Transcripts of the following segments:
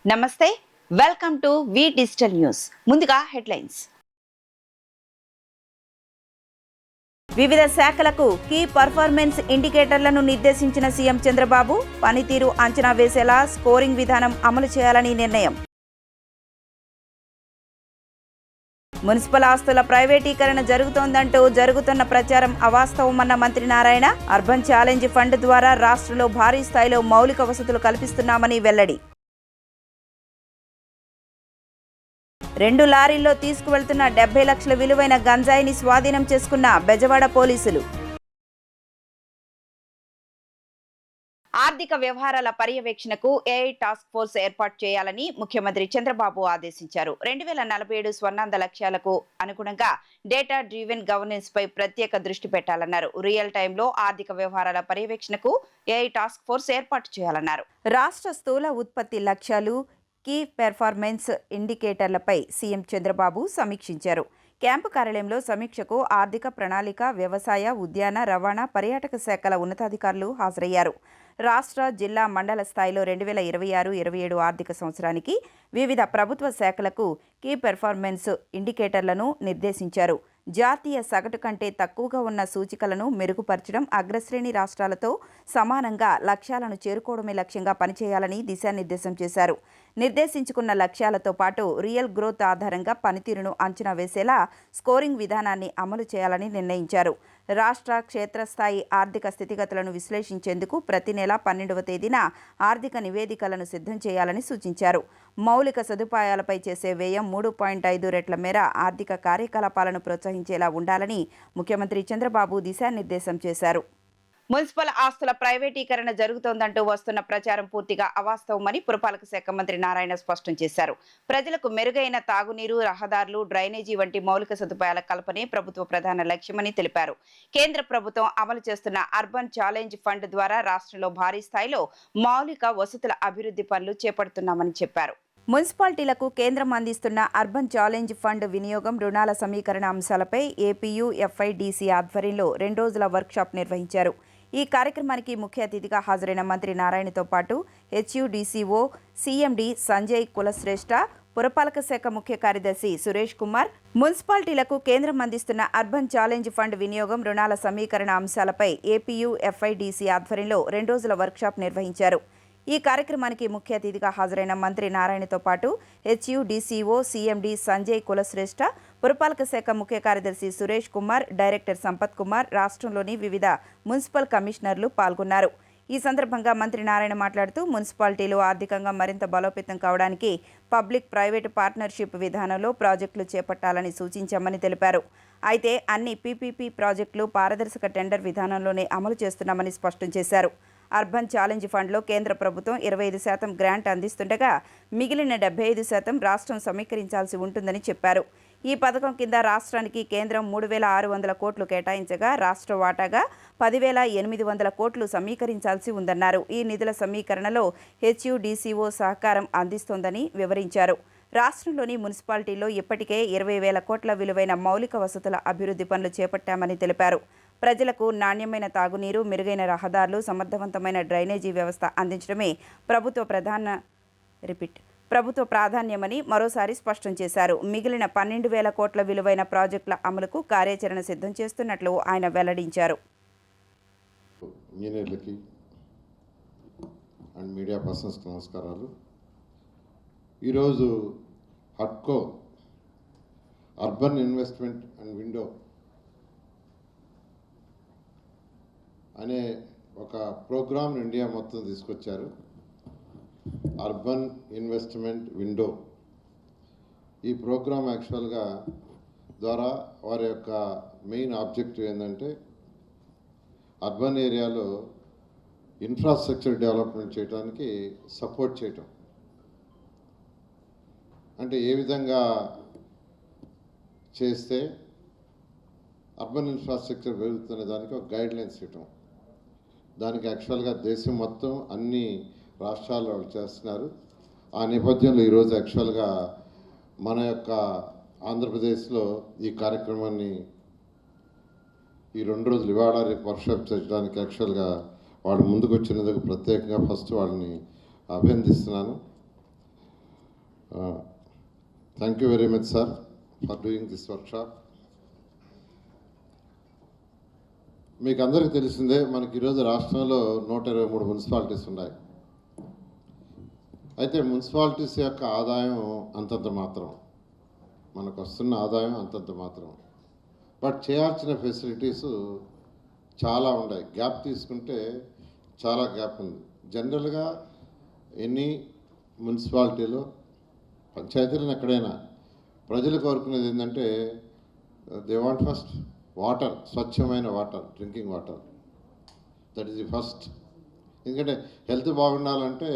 నమస్తే, welcome to V digital news. ముందుగా headlines. వివిధ శాఖలకు కీ పర్ఫార్మెన్స్ ఇండికేటర్లను నిర్దేశించిన సీఎం చంద్రబాబు. పనితీరు అంచనా వేసేలా స్కోరింగ్ విధానం అమలు చేయాలని నిర్ణయం. మున్సిపల్ ఆస్తుల ప్రైవేటీకరణ జరుగుతోందంటూ జరుగుతున్న ప్రచారం అవాస్తవమన్న మంత్రి నారాయణ. అర్బన్ ఛాలెంజ్ ఫండ్ ద్వారా రాష్ట్రంలో భారీ స్థాయిలో మౌలిక వసతులు కల్పిస్తున్నామని వెల్లడి. 2 లారీల్లో తీసుకువెళ్తున్న 70 లక్షల విలువైన గంజాయిని స్వాధీనం చేసుకున్న బెజవాడ పోలీసులు. ఆర్థిక వ్యవహారాల పర్యవేక్షణకు ఏఐ టాస్క్ ఫోర్స్ ఏర్పాటు చేయాలని ముఖ్యమంత్రి చంద్రబాబు ఆదేశించారు. 2047 స్వర్ణాంధ్ర లక్ష్యాలకు అనుగుణంగా డేటా డ్రివెన్ గవర్నెన్స్ పై ప్రత్యేక దృష్టి పెట్టాలన్నారు. రియల్ టైంలో ఆర్థిక వ్యవహారాల పర్యవేక్షణకు ఏఐ టాస్క్ ఫోర్స్ ఏర్పాటు చేయాలన్నారు. రాష్ట్ర స్థూల ఉత్పత్తి లక్ష్యాలు, కీ పెర్ఫార్మెన్స్ ఇండికేటర్లపై సీఎం చంద్రబాబు సమీక్షించారు. క్యాంపు కార్యాలయంలో సమీక్షకు ఆర్థిక ప్రణాళిక, వ్యవసాయ, ఉద్యాన, రవాణా, పర్యాటక శాఖల ఉన్నతాధికారులు హాజరయ్యారు. రాష్ట్ర, జిల్లా, మండల స్థాయిలో 2026-27 ఆర్థిక సంవత్సరానికి వివిధ ప్రభుత్వ శాఖలకు కీ పెర్ఫార్మెన్స్ ఇండికేటర్లను నిర్దేశించారు. జాతీయ సగటు కంటే తక్కువగా ఉన్న సూచికలను మెరుగుపరచడం, అగ్రశ్రేణి రాష్ట్రాలతో సమానంగా లక్ష్యాలను చేరుకోవడమే లక్ష్యంగా పనిచేయాలని దిశానిర్దేశం చేశారు. నిర్దేశించుకున్న లక్ష్యాలతో పాటు రియల్ గ్రోత్ ఆధారంగా పనితీరును అంచనా వేసేలా స్కోరింగ్ విధానాన్ని అమలు చేయాలని నిర్ణయించారు. రాష్ట్ర క్షేత్రస్థాయి ఆర్థిక స్థితిగతులను విశ్లేషించేందుకు ప్రతి నెల 12వ తేదీన ఆర్థిక నివేదికలను సిద్ధం చేయాలని సూచించారు. మౌలిక సదుపాయాలపై చేసే వ్యయం 3.5 రెట్ల మేర ఆర్థిక కార్యకలాపాలను ప్రోత్సహించేలా ఉండాలని ముఖ్యమంత్రి చంద్రబాబు దిశానిర్దేశం చేశారు. మున్సిపల్ ఆస్తుల ప్రైవేటీకరణ జరుగుతోందంటూ వస్తున్న ప్రచారం పూర్తిగా అవాస్తవమని పురపాలక శాఖ మంత్రి నారాయణ స్పష్టం చేశారు. ప్రజలకు మెరుగైన తాగునీరు, రహదారులు, డ్రైనేజీ వంటి మౌలిక సదుపాయాల కల్పనే ప్రభుత్వ ప్రధాన లక్ష్యమని తెలిపారు. కేంద్ర ప్రభుత్వం అమలు చేస్తున్న అర్బన్ ఛాలెంజ్ ఫండ్ ద్వారా రాష్ట్రంలో భారీ స్థాయిలో మౌలిక వసతుల అభివృద్ధి పనులు చేపడుతున్నామని చెప్పారు. మున్సిపాలిటీలకు కేంద్రం అందిస్తున్న అర్బన్ ఛాలెంజ్ ఫండ్ వినియోగం, రుణాల సమీకరణ అంశాలపై ఏపీయూఎఫ్ఐడిసి ఆధ్వర్యంలో 2 రోజుల వర్క్షాప్ నిర్వహించారు. ఈ కార్యక్రమానికి ముఖ్య అతిథిగా హాజరైన మంత్రి నారాయణతో పాటు హెచ్యుడిసిఓ సిఎండి సంజయ్ కులశ్రేష్ఠ, పురపాలక శాఖ ముఖ్య కార్యదర్శి సురేష్ కుమార్, మున్సిపాలిటీలకు కేంద్రం అందిస్తున్న అర్బన్ ఛాలెంజ్ ఫండ్ వినియోగం, రుణాల సమీకరణ అంశాలపై ఏపీయూఎఫ్ఐడిసి ఆధ్వర్యంలో 2 రోజుల వర్క్షాప్ నిర్వహించారు. ఈ కార్యక్రమానికి ముఖ్య అతిథిగా హాజరైన మంత్రి నారాయణతో పాటు హెచ్యుడిసిఓ సిఎండి సంజయ్ కులశ్రేష్ఠ, పురపాలక శాఖ ముఖ్య కార్యదర్శి సురేష్ కుమార్, డైరెక్టర్ సంపత్ కుమార్, రాష్ట్రంలోని వివిధ మున్సిపల్ కమిషనర్లు పాల్గొన్నారు. ఈ సందర్భంగా మంత్రి నారాయణ మాట్లాడుతూ మున్సిపాలిటీలు ఆర్థికంగా మరింత బలోపేతం కావడానికి పబ్లిక్ ప్రైవేటు పార్ట్నర్షిప్ విధానంలో ప్రాజెక్టులు చేపట్టాలని సూచించామని తెలిపారు. అయితే అన్ని పీపీపీ ప్రాజెక్టులు పారదర్శక టెండర్ విధానంలోనే అమలు చేస్తున్నామని స్పష్టం చేశారు. అర్బన్ ఛాలెంజ్ ఫండ్లో కేంద్ర ప్రభుత్వం 25% గ్రాంట్ అందిస్తుండగా మిగిలిన 75% రాష్ట్రం సమీకరించాల్సి ఉంటుందని చెప్పారు. ఈ పథకం కింద రాష్ట్రానికి కేంద్రం 3,600 కోట్లు కేటాయించగా రాష్ట్ర వాటాగా 10,800 కోట్లు సమీకరించాల్సి ఉందన్నారు. ఈ నిధుల సమీకరణలో హెచ్యుడిసిఓ సహకారం అందిస్తోందని వివరించారు. రాష్ట్రంలోని మున్సిపాలిటీల్లో ఇప్పటికే 20,000 కోట్ల విలువైన మౌలిక వసతుల అభివృద్ధి పనులు చేపట్టామని తెలిపారు. ప్రజలకు నాణ్యమైన తాగునీరు, మెరుగైన రహదారులు, సమర్థవంతమైన డ్రైనేజీ వ్యవస్థ అందించడమే ప్రభుత్వ ప్రాధాన్యమని మరోసారి స్పష్టం చేశారు. మిగిలిన 12,000 కోట్ల విలువైన ప్రాజెక్టుల అమలుకు కార్యాచరణ సిద్ధం చేస్తున్నట్లు ఆయన వెల్లడించారు. మీడియా పర్సన్స్కి నమస్కారాలు. ఈరోజు హట్కో అర్బన్ ఇన్వెస్ట్మెంట్ అండ్ విండో అనే ఒక ప్రోగ్రామ్ ఇండియా మొత్తం తీసుకొచ్చారు. అర్బన్ ఇన్వెస్ట్మెంట్ విండో ఈ ప్రోగ్రామ్ యాక్చువల్గా ద్వారా వారి యొక్క మెయిన్ ఆబ్జెక్టివ్ ఏంటంటే అర్బన్ ఏరియాలో ఇన్ఫ్రాస్ట్రక్చర్ డెవలప్మెంట్ చేయడానికి సపోర్ట్ చేయటం. అంటే ఏ విధంగా చేస్తే అర్బన్ ఇన్ఫ్రాస్ట్రక్చర్ పెరుగుతున్న దానికి ఒక గైడ్లైన్స్ ఇవ్వటం. దానికి యాక్చువల్గా దేశం మొత్తం అన్ని రాష్ట్రాల్లో వాళ్ళు చేస్తున్నారు. ఆ నేపథ్యంలో ఈరోజు యాక్చువల్గా మన యొక్క ఆంధ్రప్రదేశ్లో ఈ కార్యక్రమాన్ని ఈ 2 రోజులు ఇవాళ రేపు వర్క్షాప్ చేయడానికి యాక్చువల్గా వాళ్ళు ముందుకు వచ్చినందుకు ప్రత్యేకంగా ఫస్ట్ వాళ్ళని అభినందిస్తున్నాను. Thank you very much sir for doing this workshop. మీకు అందరికీ తెలిసిందే, మనకి ఈరోజు రాష్ట్రంలో 123 మున్సిపాలిటీస్ ఉన్నాయి. అయితే మున్సిపాలిటీస్ యొక్క ఆదాయం అంతంత మాత్రం, మనకు వస్తున్న ఆదాయం అంతంత మాత్రం. బట్ చేయాల్సిన ఫెసిలిటీస్ చాలా ఉన్నాయి. గ్యాప్ తీసుకుంటే చాలా గ్యాప్ ఉంది. జనరల్గా ఎన్ని మున్సిపాలిటీలో, పంచాయతీలను ఎక్కడైనా ప్రజలు కోరుకునేది ఏంటంటే దే వాంట్ ఫస్ట్ వాటర్, స్వచ్ఛమైన water, drinking water. That is the first. ఎందుకంటే హెల్త్ బాగుండాలంటే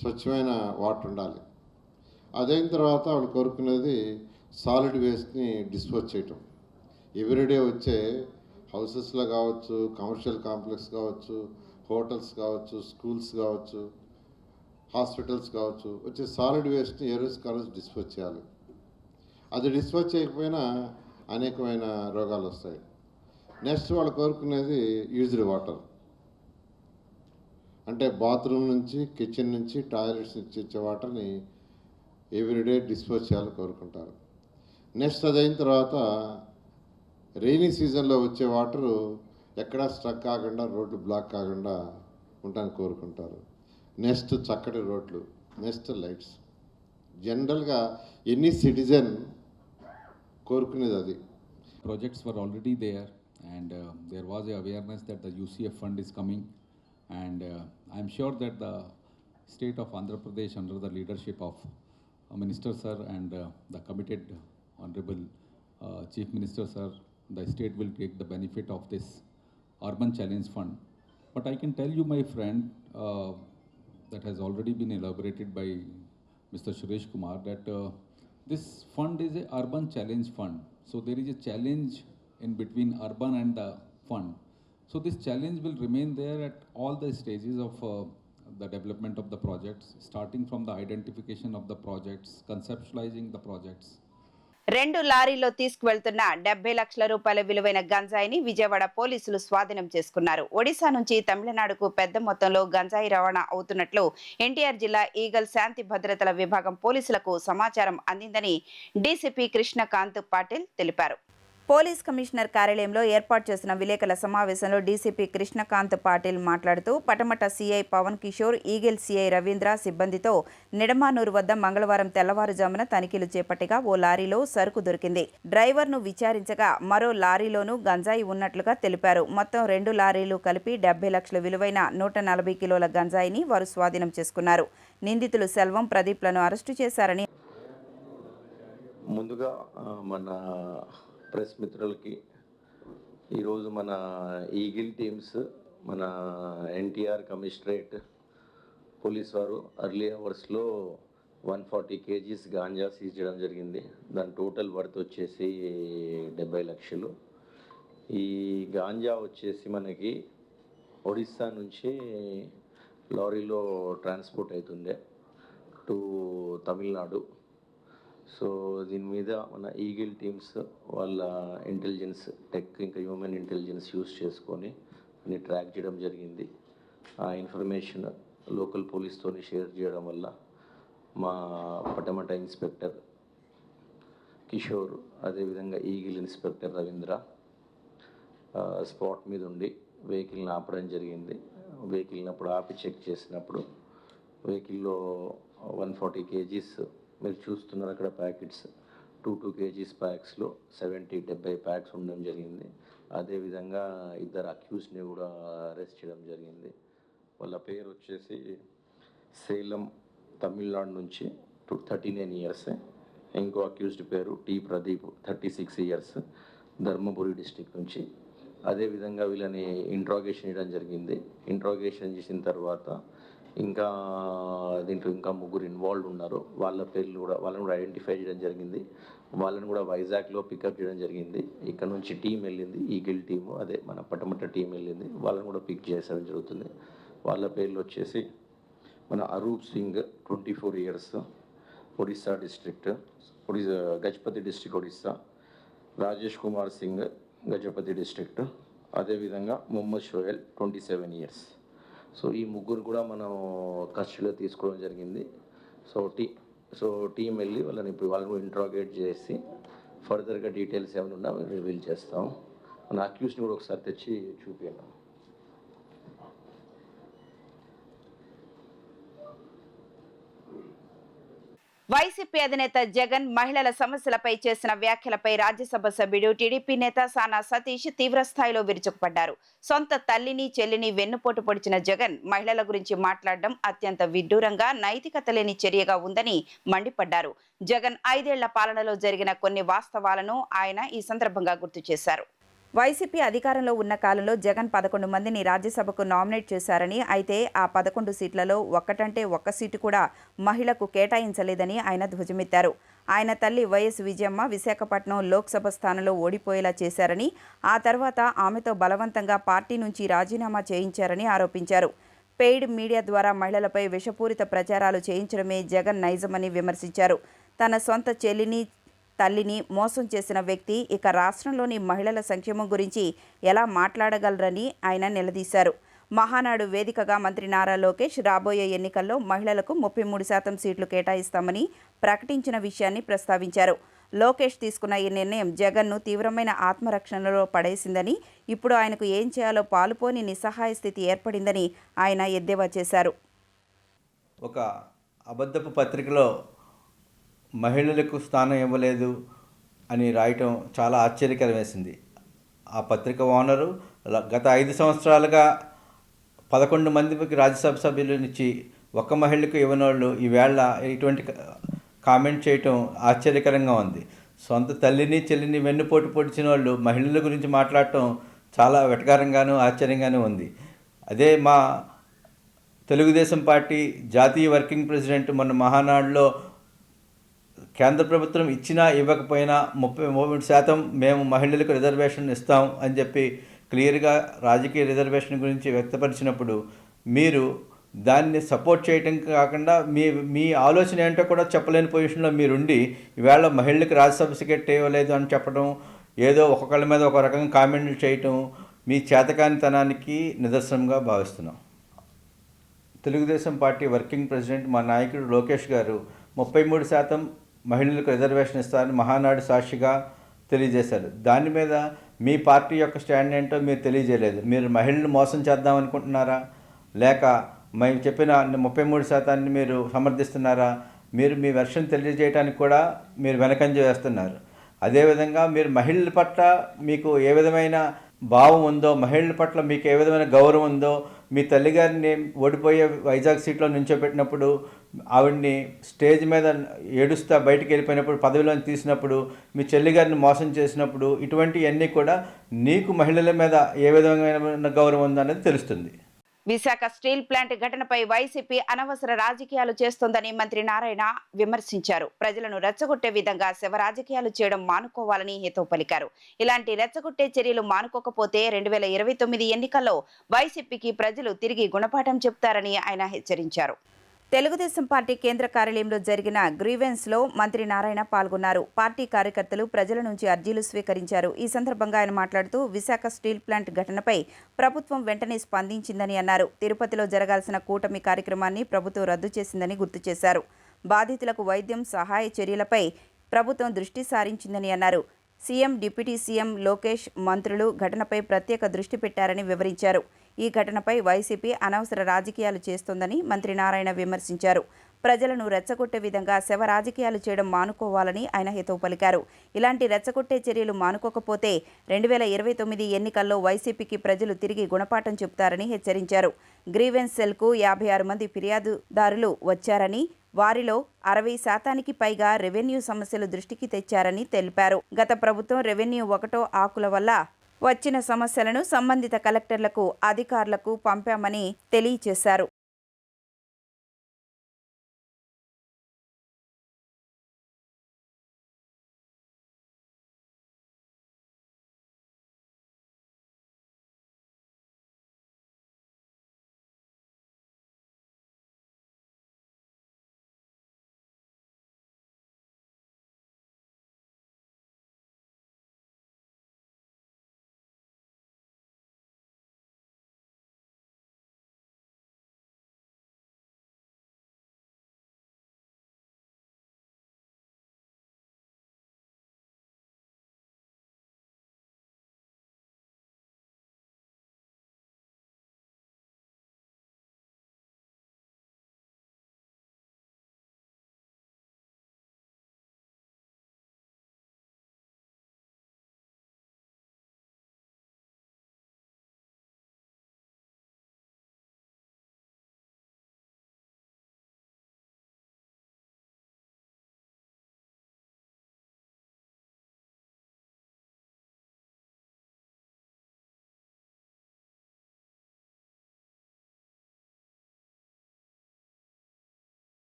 స్వచ్ఛమైన వాటర్ ఉండాలి. అదైన తర్వాత వాళ్ళు కోరుకునేది సాలిడ్ వేస్ట్ని డిస్పోజ్ చేయటం. ఎవ్రీడే వచ్చే హౌసెస్లో కావచ్చు, కమర్షియల్ కాంప్లెక్స్ కావచ్చు, హోటల్స్ కావచ్చు, స్కూల్స్ కావచ్చు, హాస్పిటల్స్ కావచ్చు, వచ్చే సాలిడ్ వేస్ట్ని ఏ రోజు కాలేజ్ డిస్పోజ్ చేయాలి. అది డిస్పోజ్ చేయకపోయినా అనేకమైన రోగాలు వస్తాయి. నెక్స్ట్ వాళ్ళు కోరుకునేది యూజ్డ్ వాటర్, అంటే బాత్రూమ్ నుంచి, కిచెన్ నుంచి, టాయిలెట్స్ నుంచి వచ్చే వాటర్ని ఎవ్రీడే డిస్పోజ్ చేయాలని కోరుకుంటారు. నెక్స్ట్ అదైన తర్వాత రెయినీ సీజన్లో వచ్చే వాటరు ఎక్కడా స్ట్రక్ కాకుండా, రోడ్లు బ్లాక్ కాకుండా ఉండడానికి కోరుకుంటారు. నెక్స్ట్ చక్కటి రోడ్లు, నెక్స్ట్ లైట్స్. జనరల్గా ఎనీ సిటిజన్ కోరుకునేది అది. Projects were already there, and there was a awareness that the UCF fund is coming, and I'm sure that the state of Andhra Pradesh, under the leadership of Minister Sir and the committed Honorable Chief Minister Sir, the state will take the benefit of this Urban Challenge Fund. But I can tell you, my friend, that has already been elaborated by Mr. Suresh Kumar, that this fund is a urban challenge fund. So there is a challenge in between urban and the fund. So this challenge will remain there at all the stages of the development of the projects, starting from the identification of the projects, conceptualizing the projects. 2 లారీలో తీసుకువెళ్తున్న 70 లక్షల రూపాయల విలువైన గంజాయిని విజయవాడ పోలీసులు స్వాధీనం చేసుకున్నారు. ఒడిశా నుంచి తమిళనాడుకు పెద్ద మొత్తంలో గంజాయి రవాణా అవుతున్నట్లు ఎన్టీఆర్ జిల్లా ఈగల్ శాంతి భద్రతల విభాగం పోలీసులకు సమాచారం అందిందని డీసీపీ కృష్ణకాంత్ పాటిల్ తెలిపారు. పోలీస్ కమిషనర్ కార్యాలయంలో ఏర్పాటు చేసిన విలేకరుల సమావేశంలో డీసీపీ కృష్ణకాంత్ పాటిల్ మాట్లాడుతూ Patamata CI Pavan Kishore, eagle CI Ravindra సిబ్బందితో నిడమానూరు వద్ద మంగళవారం తెల్లవారుజామున తనిఖీలు చేపట్టగా ఓ లారీలో సరుకు దొరికింది. డ్రైవర్ను విచారించగా మరో లారీలోనూ గంజాయి ఉన్నట్లుగా తెలిపారు. మొత్తం 2 లారీలు కలిపి 70 లక్షల విలువైన 140 కిలోల గంజాయిని వారు స్వాధీనం చేసుకున్నారు. నిందితులు సెల్వం, ప్రదీప్లను అరెస్టు చేశారని ముందుగా మన ప్రెస్ మిత్రులకి ఈరోజు మన ఈగిల్ టీమ్స్, మన ఎన్టీఆర్ కమిషనరేట్ పోలీస్ వారు అర్లీ అవర్స్లో 140 kgs గాంజా సీజ్ చేయడం జరిగింది. దాని టోటల్ వర్త్ వచ్చేసి 70 లక్షలు. ఈ గాంజా వచ్చేసి మనకి ఒడిస్సా నుంచి లారీలో ట్రాన్స్పోర్ట్ అవుతుండే టు తమిళనాడు. సో దీని మీద మన ఈగిల్ టీమ్స్ వాళ్ళ ఇంటెలిజెన్స్ టెక్, ఇంకా హ్యూమన్ ఇంటెలిజెన్స్ యూస్ చేసుకొని దీన్ని ట్రాక్ చేయడం జరిగింది. ఆ ఇన్ఫర్మేషన్ లోకల్ పోలీస్తో షేర్ చేయడం వల్ల మా పటమట ఇన్స్పెక్టర్ కిషోర్, అదేవిధంగా ఈగిల్ ఇన్స్పెక్టర్ రవీంద్ర స్పాట్ మీద ఉండి వెహికల్ని ఆపడం జరిగింది. వెహికల్ని అప్పుడు ఆపి చెక్ చేసినప్పుడు వెహికల్లో 140 kgs, మీరు చూస్తున్నారు అక్కడ ప్యాకెట్స్, 2 kgs ప్యాక్స్లో 70 ప్యాక్స్ ఉండడం జరిగింది. అదేవిధంగా 2 అక్యూస్ని కూడా అరెస్ట్ చేయడం జరిగింది. వాళ్ళ పేరు వచ్చేసి సేలం, తమిళనాడు నుంచి 39 years. ఇంకో అక్యూస్డ్ పేరు T Pradeep, 36 years, Dharmapuri district నుంచి. అదేవిధంగా వీళ్ళని ఇంట్రాగేషన్ చేయడం జరిగింది. ఇంట్రాగేషన్ చేసిన తర్వాత ఇంకా దీంట్లో ఇంకా 3 ఇన్వాల్వ్ ఉన్నారు. వాళ్ళ పేర్లు కూడా, వాళ్ళని కూడా ఐడెంటిఫై చేయడం జరిగింది. వాళ్ళని కూడా వైజాగ్లో పికప్ చేయడం జరిగింది. ఇక్కడ నుంచి టీం వెళ్ళింది, ఈగిల్ టీము, అదే మన పటమట టీం వెళ్ళింది. వాళ్ళని కూడా పిక్ చేసడం జరుగుతుంది. వాళ్ళ పేర్లు వచ్చేసి మన Arup Singh, 24 years, Odisha district, Gajapati district Odisha. Rajesh Kumar Singh, Gajapati district. అదేవిధంగా మొహమ్మద్ షోయల్, 27 years. సో ఈ 3 కూడా మనం కస్టడీలో తీసుకోవడం జరిగింది. సో సో టీం వెళ్ళి వాళ్ళని ఇంట్రాగేట్ చేసి ఫర్దర్గా డీటెయిల్స్ ఏమైనా ఉన్నా రివీల్ చేస్తాం. మన అక్యూస్ని కూడా ఒకసారి తెచ్చి చూపించాను. వైసీపీ అధినేత జగన్ మహిళల సమస్యలపై చేసిన వ్యాఖ్యలపై రాజ్యసభ సభ్యుడు టీడీపీ నేత సానా సతీష్ తీవ్ర స్థాయిలో విరుచుకుపడ్డారు. సొంత తల్లిని చెల్లిని వెన్నుపోటు పొడిచిన జగన్ మహిళల గురించి మాట్లాడడం అత్యంత విడ్డూరంగా నైతికత లేని చర్యగా ఉందని మండిపడ్డారు. జగన్ 5 ఏళ్ల పాలనలో జరిగిన కొన్ని వాస్తవాలను ఆయన ఈ సందర్భంగా గుర్తు చేశారు. వైసీపీ అధికారంలో ఉన్న కాలంలో జగన్ 11 మందిని రాజ్యసభకు నామినేట్ చేశారని, అయితే ఆ 11 సీట్లలో ఒక్కటంటే ఒక్క సీటు కూడా మహిళకు కేటాయించలేదని ఆయన ధ్వజమెత్తారు. ఆయన తల్లి వైఎస్ విజయమ్మ విశాఖపట్నం లోక్సభ స్థానంలో ఓడిపోయేలా చేశారని, ఆ తర్వాత ఆమెతో బలవంతంగా పార్టీ నుంచి రాజీనామా చేయించారని ఆరోపించారు. పెయిడ్ మీడియా ద్వారా మహిళలపై విషపూరిత ప్రచారాలు చేయించడమే జగన్ నైజమని విమర్శించారు. తన సొంత చెల్లిని తల్లిని మోసం చేసిన వ్యక్తి ఇక రాష్ట్రంలోని మహిళల సంక్షేమం గురించి ఎలా మాట్లాడగలరని ఆయన నిలదీశారు. మహానాడు వేదికగా మంత్రి నారా లోకేష్ రాబోయే ఎన్నికల్లో మహిళలకు 33% సీట్లు కేటాయిస్తామని ప్రకటించిన విషయాన్ని ప్రస్తావించారు. లోకేష్ తీసుకున్న ఈ నిర్ణయం జగన్ను తీవ్రమైన ఆత్మరక్షణలో పడేసిందని, ఇప్పుడు ఆయనకు ఏం చేయాలో పాలుపోని నిస్సహాయ స్థితి ఏర్పడిందని ఆయన ఎద్దేవా చేశారు. ఒక అబద్ధపు పత్రికలో మహిళలకు స్థానం ఇవ్వలేదు అని రాయటం చాలా ఆశ్చర్యకరం వేసింది. ఆ పత్రిక ఓనరు గత 5 సంవత్సరాలుగా 11 మందికి రాజ్యసభ సభ్యులనిచ్చి ఒక్క మహిళకు ఇవ్వనోళ్ళు ఈవేళ ఇటువంటి కామెంట్ చేయటం ఆశ్చర్యకరంగా ఉంది. సొంత తల్లిని చెల్లిని వెన్నుపోటు పొడిచిన వాళ్ళు మహిళల గురించి మాట్లాడటం చాలా వెటకారంగాను ఆశ్చర్యంగానూ ఉంది. అదే మా తెలుగుదేశం పార్టీ జాతీయ వర్కింగ్ ప్రెసిడెంట్ మొన్న మహానాడులో కేంద్ర ప్రభుత్వం ఇచ్చినా ఇవ్వకపోయినా 33% మేము మహిళలకు రిజర్వేషన్ ఇస్తాం అని చెప్పి క్లియర్గా రాజకీయ రిజర్వేషన్ గురించి వ్యక్తపరిచినప్పుడు మీరు దాన్ని సపోర్ట్ చేయటం కాకుండా మీ ఆలోచన ఏంటో కూడా చెప్పలేని పొజిషన్లో మీరుండి ఈవేళ మహిళలకు రాజ్యసభ టికెట్ ఇవ్వలేదు అని చెప్పడం, ఏదో ఒక్కొక్కళ్ళ మీద ఒక రకంగా కామెంట్లు చేయటం మీ చేతకానితనానికి నిదర్శనంగా భావిస్తున్నాం. తెలుగుదేశం పార్టీ వర్కింగ్ ప్రెసిడెంట్ మా నాయకుడు లోకేష్ గారు 33% మహిళలకు రిజర్వేషన్ ఇస్తారని మహానాడు సాక్షిగా తెలియజేశారు. దాని మీద మీ పార్టీ యొక్క స్టాండ్ ఏంటో మీరు తెలియజేయలేదు. మీరు మహిళలు మోసం చేద్దామనుకుంటున్నారా, లేక మేము చెప్పిన 33% మీరు సమర్థిస్తున్నారా? మీరు మీ వెర్షన్ తెలియజేయడానికి కూడా మీరు వెనకంజ వేస్తున్నారు. అదేవిధంగా మీరు మహిళల పట్ల మీకు ఏ విధమైన భావం ఉందో, మహిళల పట్ల మీకు ఏ విధమైన గౌరవం ఉందో, మీ తల్లిగారిని ఓడిపోయే వైజాగ్ సీట్లో నుంచోబెట్టినప్పుడు ఆవిడ్ని స్టేజ్ మీద ఏడుస్తా బయటికి వెళ్ళిపోయినప్పుడు పదవిలోని తీసినప్పుడు మీ చెల్లిగారిని మోసం చేసినప్పుడు ఇటువంటివన్నీ కూడా నీకు మహిళల మీద ఏ విధమైన గౌరవం ఉందనేది తెలుస్తుంది. విశాఖ స్టీల్ ప్లాంట్ ఘటనపై వైసీపీ అనవసర రాజకీయాలు చేస్తోందని మంత్రి నారాయణ విమర్శించారు. ప్రజలను రెచ్చగొట్టే విధంగా శవ రాజకీయాలు చేయడం మానుకోవాలని హితవు పలికారు. ఇలాంటి రెచ్చగొట్టే చర్యలు మానుకోకపోతే 2029 ఎన్నికల్లో వైసీపీకి ప్రజలు తిరిగి గుణపాఠం చెప్తారని ఆయన హెచ్చరించారు. తెలుగుదేశం పార్టీ కేంద్ర కార్యాలయంలో జరిగిన గ్రీవెన్స్లో మంత్రి నారాయణ పాల్గొన్నారు. పార్టీ కార్యకర్తలు ప్రజల నుంచి అర్జీలు స్వీకరించారు. ఈ సందర్భంగా ఆయన మాట్లాడుతూ విశాఖ స్టీల్ ప్లాంట్ ఘటనపై ప్రభుత్వం వెంటనే స్పందించిందని అన్నారు. తిరుపతిలో జరగాల్సిన కూటమి కార్యక్రమాన్ని ప్రభుత్వం రద్దు చేసిందని గుర్తు చేశారు. బాధితులకు వైద్యం సహాయ చర్యలపై ప్రభుత్వం దృష్టి సారించిందని అన్నారు. సీఎం, డిప్యూటీ సీఎం లోకేష్, మంత్రులు ఘటనపై ప్రత్యేక దృష్టి పెట్టారని వివరించారు. ఈ ఘటనపై వైసీపీ అనవసర రాజకీయాలు చేస్తోందని మంత్రి నారాయణ విమర్శించారు. ప్రజలను రెచ్చగొట్టే విధంగా శవ రాజకీయాలు చేయడం మానుకోవాలని ఆయన హితవు పలికారు. ఇలాంటి రెచ్చగొట్టే చర్యలు మానుకోకపోతే 2029 ఎన్నికల్లో వైసీపీకి ప్రజలు తిరిగి గుణపాఠం చెబుతారని హెచ్చరించారు. గ్రీవెన్స్ సెల్కు 56 మంది ఫిర్యాదుదారులు వచ్చారని, వారిలో 60% పైగా రెవెన్యూ సమస్యలు దృష్టికి తెచ్చారని తెలిపారు. గత ప్రభుత్వం రెవెన్యూ 1వ ఆకుల వల్ల వచ్చిన సమస్యలను సంబంధిత కలెక్టర్లకు, అధికారులకు పంపామని తెలియజేశారు.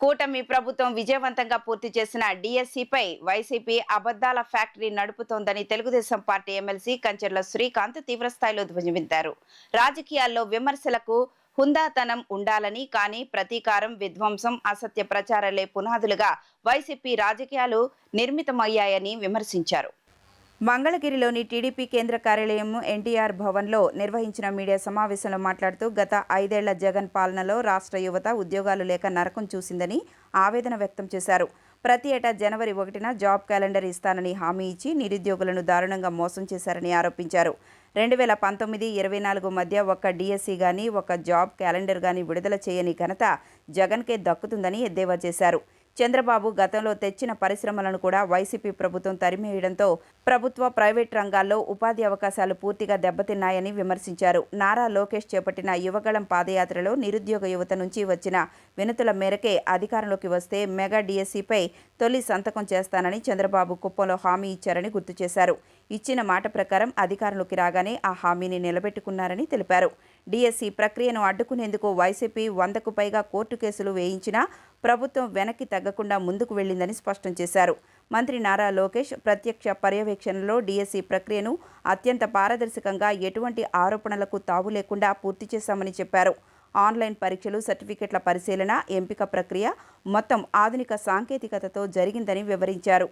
కూటమి ప్రభుత్వం విజయవంతంగా పూర్తి చేసిన డిఎస్సిపై వైసీపీ అబద్దాల ఫ్యాక్టరీ నడుపుతోందని తెలుగుదేశం పార్టీ ఎమ్మెల్సీ కంచెర్ల శ్రీకాంత్ తీవ్రస్థాయిలో ధ్వజమెత్తారు. రాజకీయాల్లో విమర్శలకు హుందాతనం ఉండాలని, కానీ ప్రతీకారం, విధ్వంసం, అసత్య ప్రచారాలే పునాదులుగా వైసీపీ రాజకీయాలు నిర్మితమయ్యాయని విమర్శించారు. మంగళగిరిలోని టీడీపీ కేంద్ర కార్యాలయం ఎన్టీఆర్ భవన్లో నిర్వహించిన మీడియా సమావేశంలో మాట్లాడుతూ గత 5 ఏళ్ల జగన్ పాలనలో రాష్ట్ర యువత ఉద్యోగాలు లేక నరకం చూసిందని ఆవేదన వ్యక్తం చేశారు. ప్రతి ఏటా జనవరి 1న జాబ్ క్యాలెండర్ ఇస్తానని హామీ ఇచ్చి నిరుద్యోగులను దారుణంగా మోసం చేశారని ఆరోపించారు. 2019-24 మధ్య ఒక్క డిఎస్సి గానీ, ఒక్క జాబ్ క్యాలెండర్ గానీ విడుదల చేయని ఘనత జగన్కే దక్కుతుందని ఎద్దేవా చేశారు. చంద్రబాబు గతంలో తెచ్చిన పరిశ్రమలను కూడా వైసీపీ ప్రభుత్వం తరిమేయడంతో ప్రభుత్వ, ప్రైవేట్ రంగాల్లో ఉపాధి అవకాశాలు పూర్తిగా దెబ్బతిన్నాయని విమర్శించారు. నారా లోకేష్ చేపట్టిన యువగళం పాదయాత్రలో నిరుద్యోగ యువత నుంచి వచ్చిన వినతుల మేరకే అధికారంలోకి వస్తే మెగా డిఎస్సిపై తొలి సంతకం చేస్తానని చంద్రబాబు కుప్పంలో హామీ ఇచ్చారని గుర్తు చేశారు. ఇచ్చిన మాట ప్రకారం అధికారంలోకి రాగానే ఆ హామీని నిలబెట్టుకున్నారని తెలిపారు. డిఎస్సి ప్రక్రియను అడ్డుకునేందుకు వైసీపీ 100కు పైగా కోర్టు కేసులు వేయించినా ప్రభుత్వం వెనక్కి తగ్గకుండా ముందుకు వెళ్లిందని స్పష్టం చేశారు. మంత్రి నారా లోకేష్ ప్రత్యక్ష పర్యవేక్షణలో డిఎస్సి ప్రక్రియను అత్యంత పారదర్శకంగా, ఎటువంటి ఆరోపణలకు తావు లేకుండా పూర్తి చేశామని చెప్పారు. ఆన్లైన్ పరీక్షలు, సర్టిఫికెట్ల పరిశీలన, ఎంపిక ప్రక్రియ మొత్తం ఆధునిక సాంకేతికతతో జరిగిందని వివరించారు.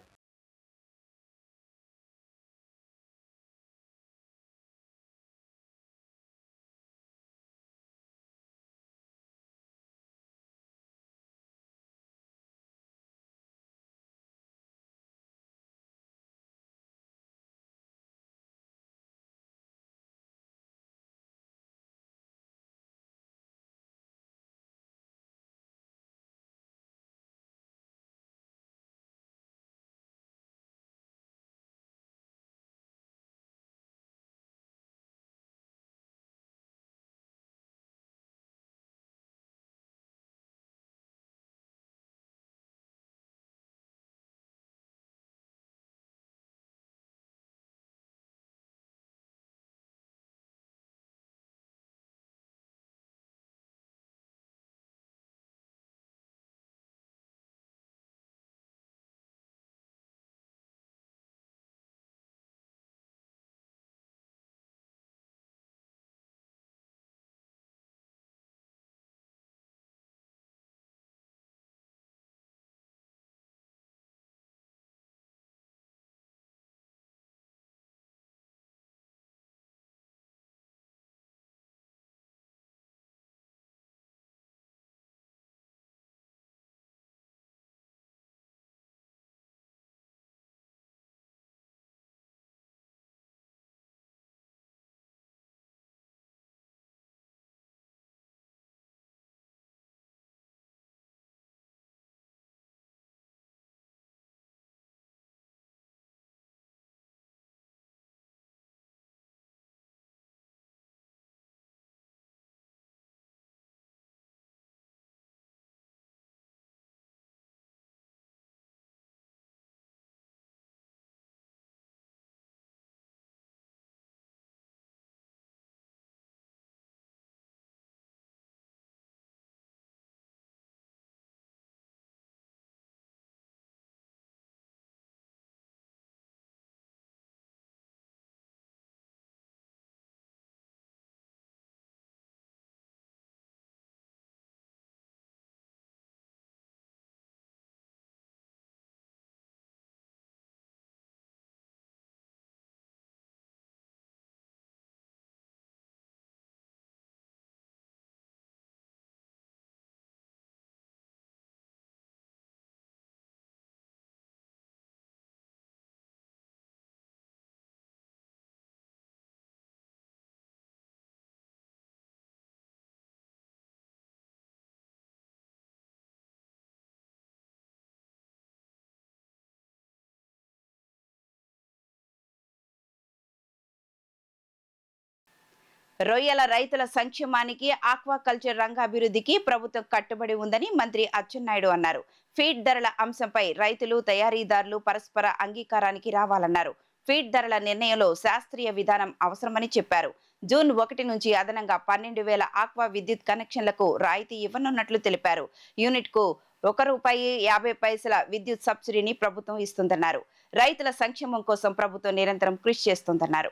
రొయ్యల రైతుల సంక్షేమానికి, ఆక్వాకల్చర్ రంగ అభివృద్ధికి ప్రభుత్వం కట్టుబడి ఉందని మంత్రి అచ్చెన్నాయుడు అన్నారు. ఫీడ్ ధరల అంశంపై రైతులు, తయారీదారులు పరస్పర అంగీకారానికి రావాలన్నారు. ఫీడ్ ధరల నిర్ణయంలో శాస్త్రీయ విధానం అవసరమని చెప్పారు. జూన్ 1 నుంచి అదనంగా 12,000 ఆక్వా విద్యుత్ కనెక్షన్లకు రాయితీ ఇవ్వనున్నట్లు తెలిపారు. యూనిట్కు ₹1.50 విద్యుత్ సబ్సిడీని ప్రభుత్వం ఇస్తుందన్నారు. రైతుల సంక్షేమం కోసం ప్రభుత్వం నిరంతరం కృషి చేస్తోందన్నారు.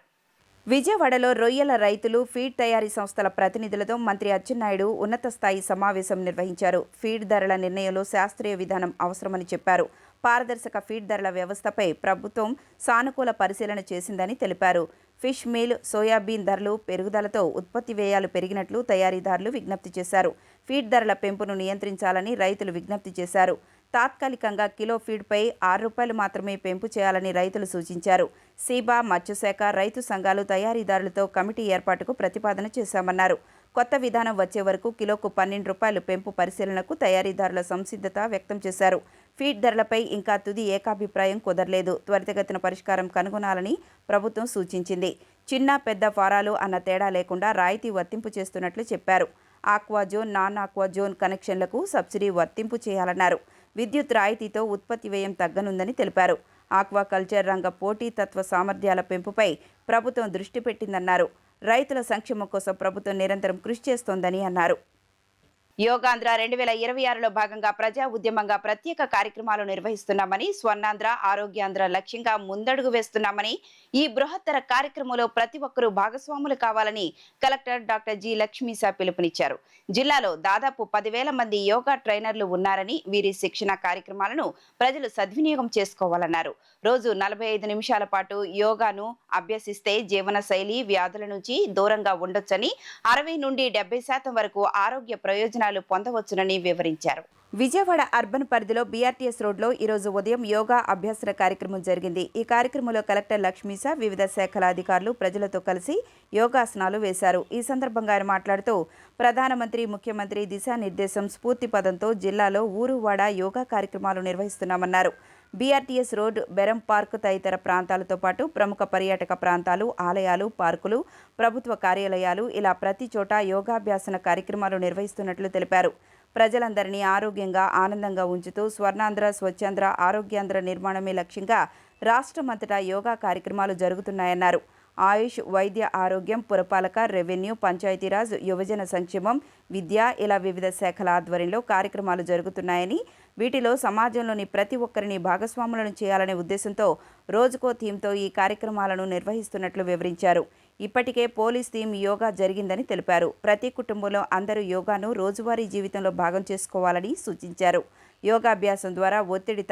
విజయవాడలో రొయ్యల రైతులు, ఫీడ్ తయారీ సంస్థల ప్రతినిధులతో మంత్రి అచ్చెన్నాయుడు ఉన్నత స్థాయి సమావేశం నిర్వహించారు. ఫీడ్ ధరల నిర్ణయంలో శాస్త్రీయ విధానం అవసరమని చెప్పారు. పారదర్శక ఫీడ్ ధరల వ్యవస్థపై ప్రభుత్వం సానుకూల పరిశీలన చేసిందని తెలిపారు. ఫిష్ మీల్, సోయాబీన్ ధరలు పెరుగుదలతో ఉత్పత్తి వ్యయాలు పెరిగినట్లు తయారీదారులు విజ్ఞప్తి చేశారు. ఫీడ్ ధరల పెంపును నియంత్రించాలని రైతులు విజ్ఞప్తి చేశారు. తాత్కాలికంగా కిలో ఫీడ్పై ₹6 మాత్రమే పెంపు చేయాలని రైతులు సూచించారు. సీబా, మత్స్యశాఖ, రైతు సంఘాలు, తయారీదారులతో కమిటీ ఏర్పాటుకు ప్రతిపాదన చేశామన్నారు. కొత్త విధానం వచ్చే వరకు కిలోకు ₹12 పెంపు పరిశీలనకు తయారీదారుల సంసిద్ధత వ్యక్తం చేశారు. ఫీడ్ ధరలపై ఇంకా తుది ఏకాభిప్రాయం కుదరలేదు. త్వరితగతిన పరిష్కారం కనుగొనాలని ప్రభుత్వం సూచించింది. చిన్న పెద్ద ఫారాలు అన్న తేడా లేకుండా రాయితీ వర్తింపు చేస్తున్నట్లు చెప్పారు. Aqua zone, non aqua zone కనెక్షన్లకు సబ్సిడీ వర్తింపు చేయాలన్నారు. విద్యుత్ రాయితీతో ఉత్పత్తి వ్యయం తగ్గనుందని తెలిపారు. ఆక్వాకల్చర్ రంగ పోటీతత్వ సామర్థ్యాల పెంపుపై ప్రభుత్వం దృష్టి పెట్టిందన్నారు. రైతుల సంక్షేమం కోసం ప్రభుత్వం నిరంతరం కృషి చేస్తోందని అన్నారు. యోగాంధ్ర 2026లో భాగంగా ప్రజా ఉద్యమంగా ప్రత్యేక కార్యక్రమాలు నిర్వహిస్తున్నామని, స్వర్ణాంధ్ర, ఆరోగ్యాంధ్ర లక్ష్యంగా ముందడుగు వేస్తున్నామని, ఈ బృహత్తర కార్యక్రమంలో ప్రతి ఒక్కరూ భాగస్వాములు కావాలని కలెక్టర్ డాక్టర్ జి. లక్ష్మీశా పిలుపునిచ్చారు. జిల్లాలో దాదాపు 10,000 మంది యోగా ట్రైనర్లు ఉన్నారని, వీరి శిక్షణ కార్యక్రమాలను ప్రజలు సద్వినియోగం చేసుకోవాలన్నారు. రోజు 45 నిమిషాల పాటు యోగాను అభ్యసిస్తే జీవన శైలి వ్యాధుల నుంచి దూరంగా ఉండొచ్చని, 60 నుండి 70% వరకు ఆరోగ్య ప్రయోజనాలు పొందవచ్చునని వివరించారు. విజయవాడ అర్బన్ పరిధిలో బీఆర్టీఎస్ రోడ్లో ఈరోజు ఉదయం యోగా అభ్యాసన కార్యక్రమం జరిగింది. ఈ కార్యక్రమంలో కలెక్టర్ లక్ష్మీశా, వివిధ శాఖల అధికారులు ప్రజలతో కలిసి యోగాసనాలు వేశారు. ఈ సందర్భంగా ఆయన మాట్లాడుతూ ప్రధానమంత్రి, ముఖ్యమంత్రి దిశానిర్దేశం స్ఫూర్తి పదంతో జిల్లాలో ఊరువాడ యోగా కార్యక్రమాలు నిర్వహిస్తున్నామన్నారు. బీఆర్టీఎస్ రోడ్, బెరం పార్క్ తదితర ప్రాంతాలతో పాటు ప్రముఖ పర్యాటక ప్రాంతాలు, ఆలయాలు, పార్కులు, ప్రభుత్వ కార్యాలయాలు ఇలా ప్రతి చోట యోగాభ్యాసన కార్యక్రమాలు నిర్వహిస్తున్నట్లు తెలిపారు. ప్రజలందరినీ ఆరోగ్యంగా, ఆనందంగా ఉంచుతూ స్వర్ణాంధ్ర, స్వచ్ఛాంధ్ర, ఆరోగ్యాంధ్ర నిర్మాణమే లక్ష్యంగా రాష్ట్రమంతటా యోగా కార్యక్రమాలు జరుగుతున్నాయన్నారు. ఆయుష్, వైద్య ఆరోగ్యం, పురపాలక, రెవెన్యూ, పంచాయతీరాజ్, యువజన సంక్షేమం, విద్య ఇలా వివిధ శాఖల ఆధ్వర్యంలో కార్యక్రమాలు జరుగుతున్నాయని, వీటిలో సమాజంలోని ప్రతి ఒక్కరిని భాగస్వాములను చేయాలనే ఉద్దేశంతో రోజుకో థీమ్తో ఈ కార్యక్రమాలను నిర్వహిస్తున్నట్లు వివరించారు. ఇప్పటికే పోలీస్ థీమ్ యోగా జరిగిందని తెలిపారు. ప్రతి కుటుంబంలో అందరూ యోగాను రోజువారీ జీవితంలో భాగం చేసుకోవాలని సూచించారు. యోగాభ్యాసం ద్వారా ఒత్తిడి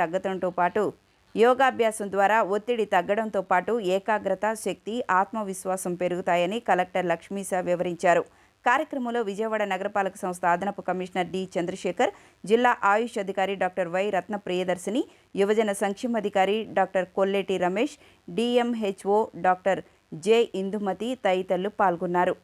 తగ్గడంతో పాటు ఏకాగ్రత, శక్తి, ఆత్మవిశ్వాసం పెరుగుతాయని కలెక్టర్ లక్ష్మీశా వివరించారు. కార్యక్రమంలో విజయవాడ నగరపాలక సంస్థ అదనపు కమిషనర్ డి. చంద్రశేఖర్, జిల్లా ఆయుష్ అధికారి డాక్టర్ వై. రత్న ప్రియదర్శిని, యువజన సంక్షేమాధికారి doctor Kolleti Ramesh, DMHO doctor J. Indumathi తదితరులు పాల్గొన్నారు.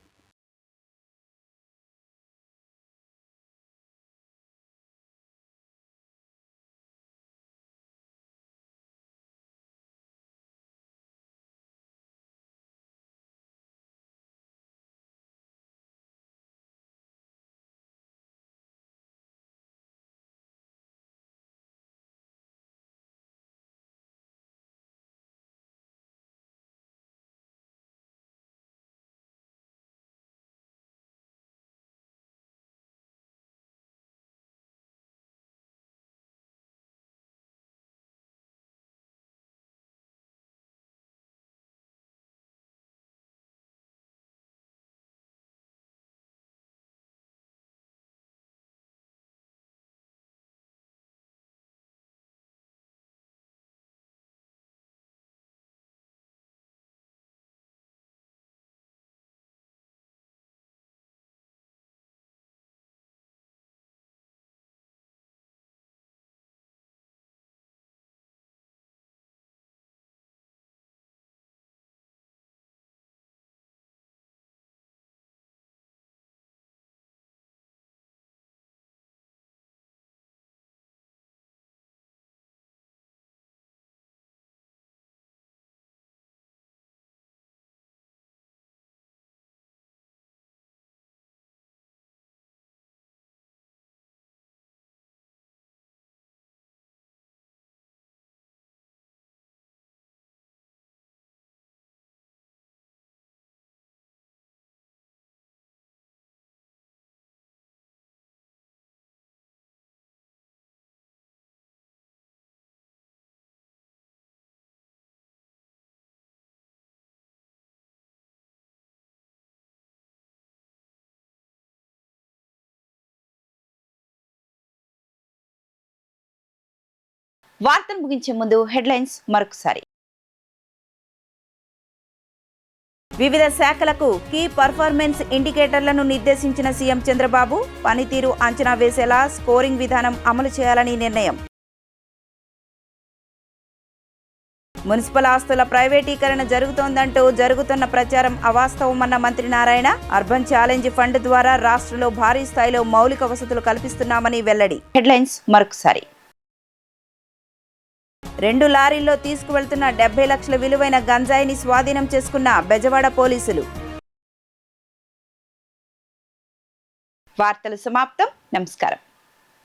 వార్తలు ముగించే ముందు హెడ్లైన్స్ మరొకసారి. వివిధ శాఖలకు కీ పర్ఫార్మెన్స్ ఇండికేటర్లను నిర్దేశించిన సీఎం చంద్రబాబు. పనితీరు అంచనా వేసేలా స్కోరింగ్ విధానం అమలు చేయాలని నిర్ణయం. మున్సిపల్ ఆస్తుల ప్రైవేటీకరణ జరుగుతోందంటూ జరుగుతున్న ప్రచారం అవాస్తవమన్న మంత్రి నారాయణ. అర్బన్ ఛాలెంజ్ ఫండ్ ద్వారా రాష్ట్రంలో భారీ స్థాయిలో మౌలిక వసతులు కల్పిస్తున్నామని వెల్లడి. హెడ్లైన్స్ మరొకసారి. 2 లారీల్లో తీసుకువెళ్తున్న 70 లక్షల విలువైన గంజాయిని స్వాధీనం చేసుకున్న బెజవాడ పోలీసులు. వార్తలు సమాప్తం. నమస్కారం.